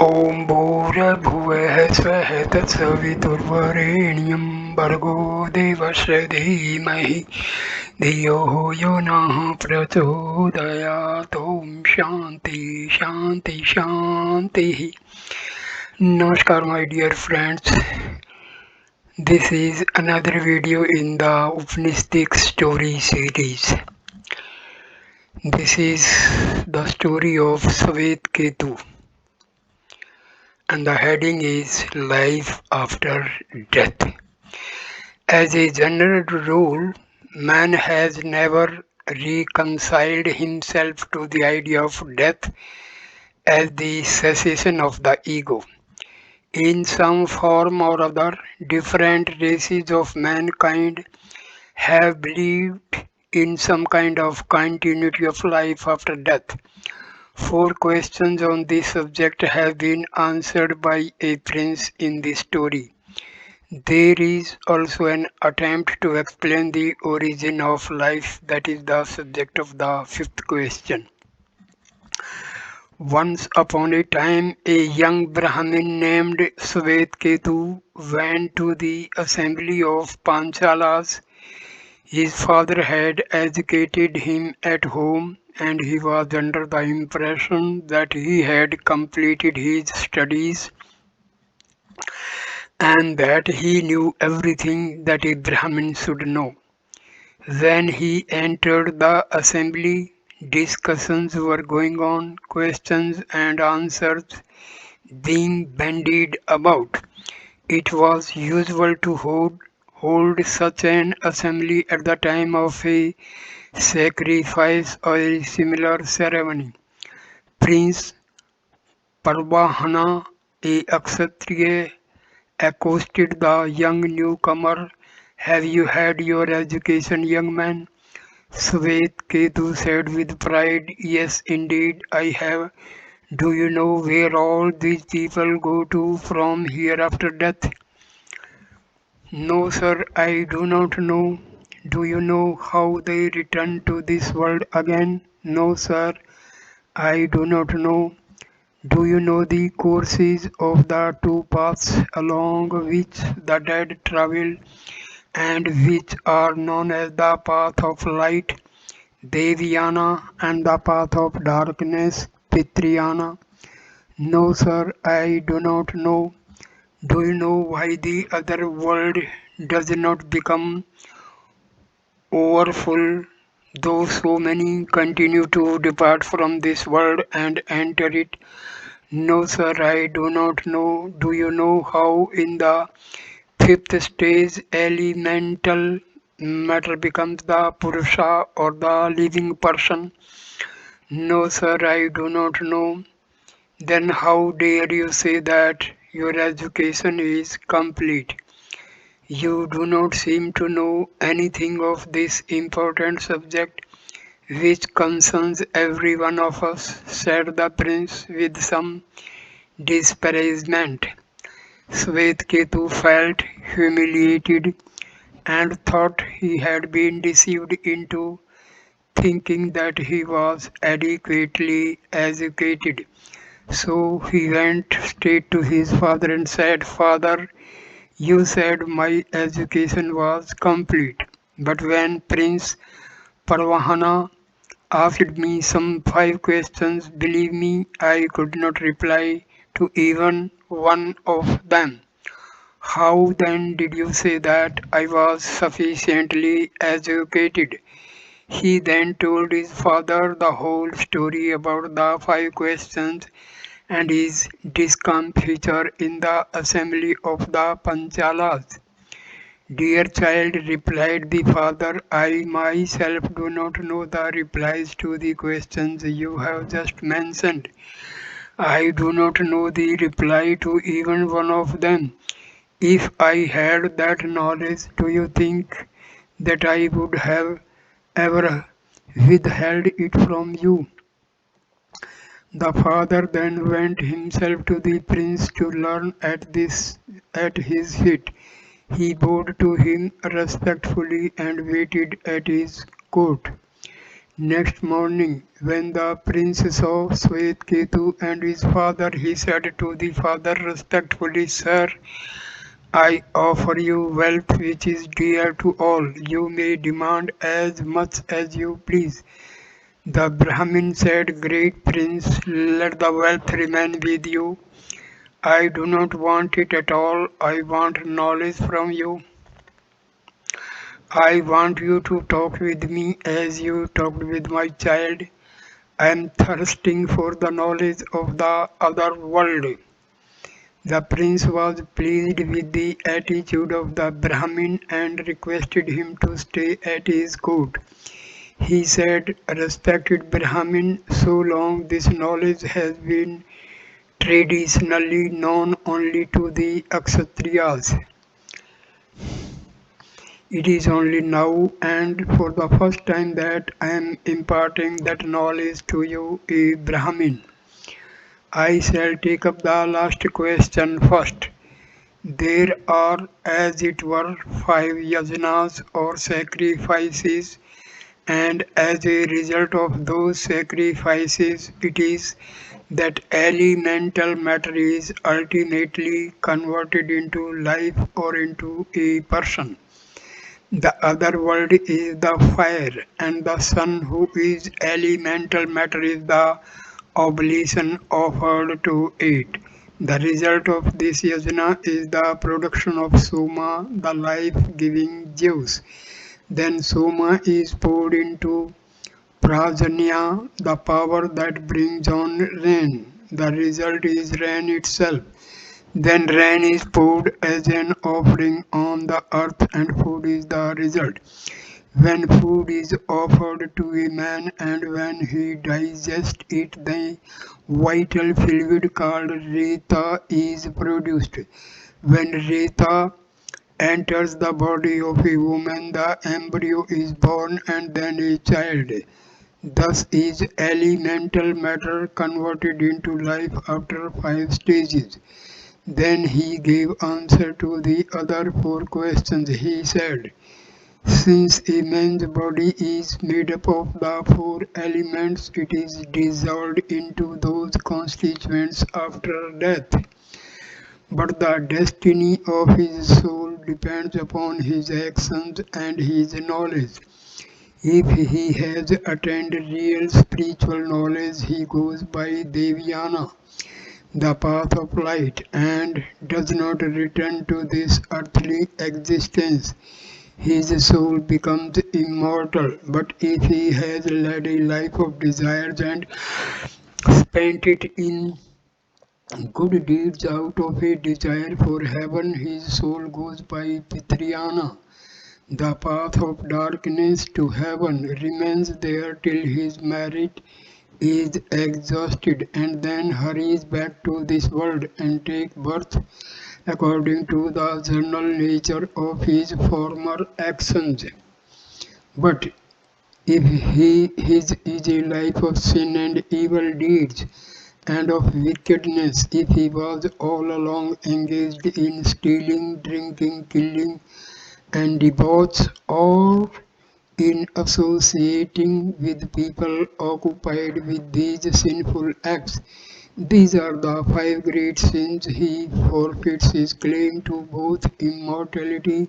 ॐ भूर्भुवः स्वः तत्सवितुर्वरेण्यं भर्गो देवस्य धीमहि धियो यो नः प्रचोदयात् ॐ शान्ति शान्ति शान्तिः. Namaskar my dear friends. This is another video in the Upanishadic story series. This is the story of Swetketu, and the heading is Life After Death. As a general rule, man has never reconciled himself to the idea of death as the cessation of the ego. In some form or other, different races of mankind have believed in some kind of continuity of life after death. Four questions on this subject have been answered by a prince in this story. There is also an attempt to explain the origin of life, that is the subject of the fifth question. Once upon a time, a young Brahmin named Svetaketu went to the assembly of Panchalas. His father had educated him at home, and he was under the impression that he had completed his studies and that he knew everything that a Brahmin should know. When he entered the assembly, discussions were going on, questions and answers being bandied about. It was usual to hold such an assembly at the time of a sacrifice or a similar ceremony. Prince Parvahana, a Kshatriya, accosted the young newcomer. Have you had your education, young man? Swetketu said with pride, Yes, indeed, I have. Do you know where all these people go to from here after death? No, sir, I do not know. Do you know how they return to this world again? No, sir, I do not know. Do you know the courses of the two paths along which the dead travel and which are known as the path of light, Devyana, and the path of darkness, Pitriyana? No, sir, I do not know. Do you know why the other world does not become overfull, though so many continue to depart from this world and enter it? No, sir, I do not know. Do you know how in the fifth stage elemental matter becomes the Purusha or the living person? No, sir, I do not know. Then how dare you say that your education is complete? You do not seem to know anything of this important subject which concerns every one of us, said the prince with some disparagement. Svetaketu felt humiliated and thought he had been deceived into thinking that he was adequately educated. So he went straight to his father and said, Father, you said my education was complete. But when Prince Parvahana asked me some 5 questions, believe me, I could not reply to even one of them. How then did you say that I was sufficiently educated? He then told his father the whole story about the 5 questions and his discomfiture in the assembly of the Panchalas. Dear child, replied the father, I myself do not know the replies to the questions you have just mentioned. I do not know the reply to even one of them. If I had that knowledge, do you think that I would have ever withheld it from you? The father then went himself to the prince to learn at his feet. He bowed to him respectfully and waited at his court. Next morning, when the prince saw Swetketu and his father, he said to the father respectfully, Sir, I offer you wealth which is dear to all. You may demand as much as you please. The Brahmin said, Great prince, let the wealth remain with you. I do not want it at all. I want knowledge from you. I want you to talk with me as you talked with my child. I am thirsting for the knowledge of the other world. The prince was pleased with the attitude of the Brahmin and requested him to stay at his court. He said, Respected Brahmin, so long this knowledge has been traditionally known only to the Kshatriyas. It is only now and for the first time that I am imparting that knowledge to you, a Brahmin. I shall take up the last question first. There are, as it were, five yajnas or sacrifices, and as a result of those sacrifices, it is that elemental matter is ultimately converted into life or into a person. The other world is the fire, and the sun, who is elemental matter, is the oblation offered to it. The result of this yajna is the production of soma, the life-giving juice. Then soma is poured into prajanya, the power that brings on rain. The result is rain itself. Then rain is poured as an offering on the earth and food is the result. When food is offered to a man and when he digests it, the vital fluid called reta is produced. When reta enters the body of a woman, the embryo is born and then a child. Thus is elemental matter converted into life after five stages. Then he gave answer to the other four questions. He said, since a man's body is made up of the four elements, it is dissolved into those constituents after death. But the destiny of his soul depends upon his actions and his knowledge. If he has attained real spiritual knowledge, he goes by Devyana, the path of light, and does not return to this earthly existence. His soul becomes immortal. But if he has led a life of desires and spent it in good deeds out of a desire for heaven, his soul goes by Pitriyana. The path of darkness to heaven remains there till his merit is exhausted and then hurries back to this world and takes birth according to the general nature of his former actions. But if his is a life of sin and evil deeds and of wickedness, if he was all along engaged in stealing, drinking, killing, and debauch, or in associating with people occupied with these sinful acts, these are the five great sins. He forfeits his claim to both immortality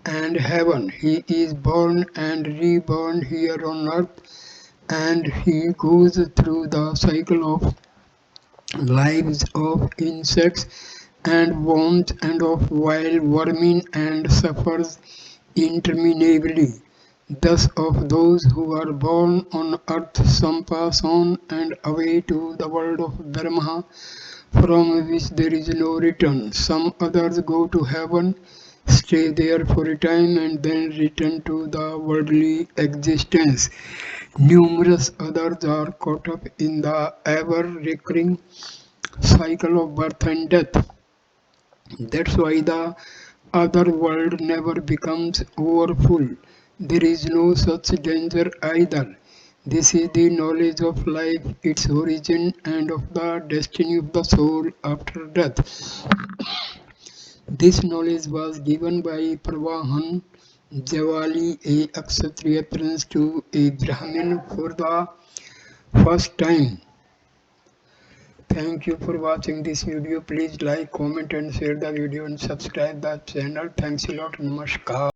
and heaven. He is born and reborn here on earth, and he goes through the cycle of lives of insects and worms and of wild vermin and suffers interminably. Thus, of those who are born on earth, some pass on and away to the world of Brahma, from which there is no return. Some others go to heaven, stay there for a time, and then return to the worldly existence. Numerous others are caught up in the ever recurring cycle of birth and death. That's why the other world never becomes overfull. There is no such danger either. This is the knowledge of life, its origin, and of the destiny of the soul after death. This knowledge was given by Pravahan Jawali, a Kshatriya prince to a Brahmin for the first time. Thank you for watching this video. Please like, comment and share the video and subscribe the channel. Thanks a lot. Namaskar.